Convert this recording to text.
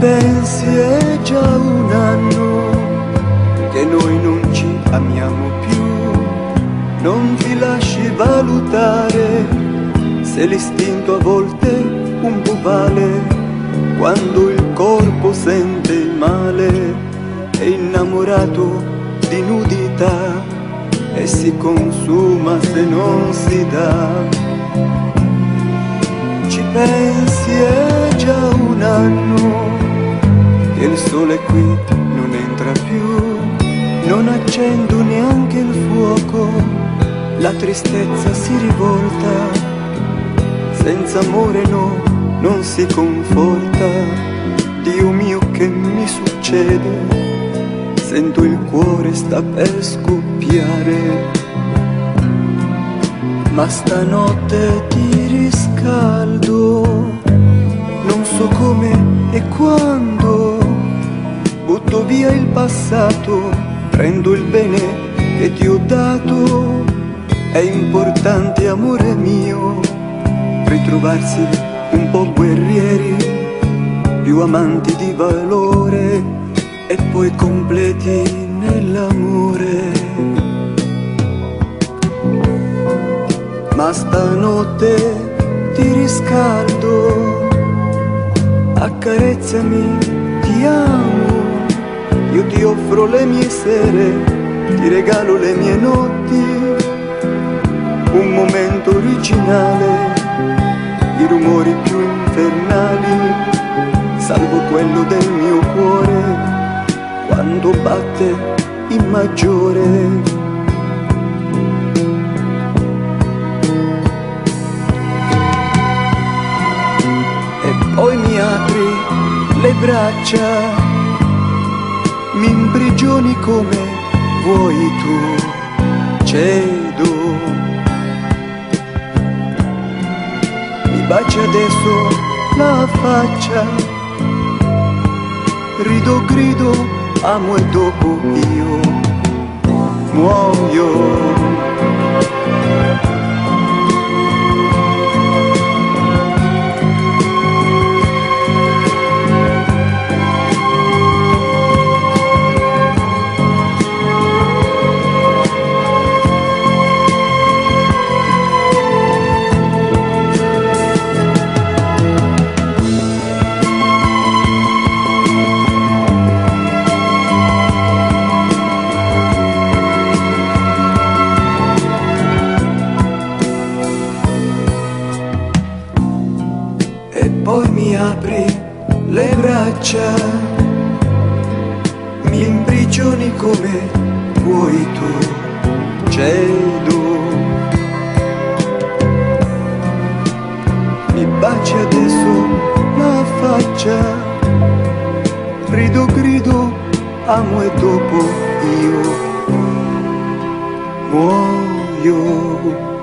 pensi è già un anno che noi non ci amiamo più. Non ti lasci valutare se l'istinto a volte un po' vale. Quando il corpo sente il male, è innamorato di nudità e si consuma se non si dà. Ci pensi è già un anno che il sole qui non entra più, non accendo neanche il fuoco, la tristezza si rivolta, senza amore no, non si conforta. Dio mio che mi succede, sento il cuore sta per scoppiare, ma stanotte ti riscaldo, non so come e quando, butto via il passato, prendo il bene che ti ho dato. È importante, amore mio, ritrovarsi un po' guerrieri, più amanti di valore e poi completi nell'amore. Ma stanotte ti riscaldo, accarezzami, ti amo, io ti offro le mie sere, ti regalo le mie notti, un momento originale, i rumori più infernali, salvo quello del mio cuore quando batte in maggiore. Poi mi apri le braccia, mi imprigioni come vuoi tu, cedo. Mi baci adesso la faccia, rido, grido, amo e dopo io muoio. E poi mi apri le braccia, mi imprigioni come vuoi tu, cedo. Mi baci adesso la faccia, rido, grido, amo e dopo io muoio.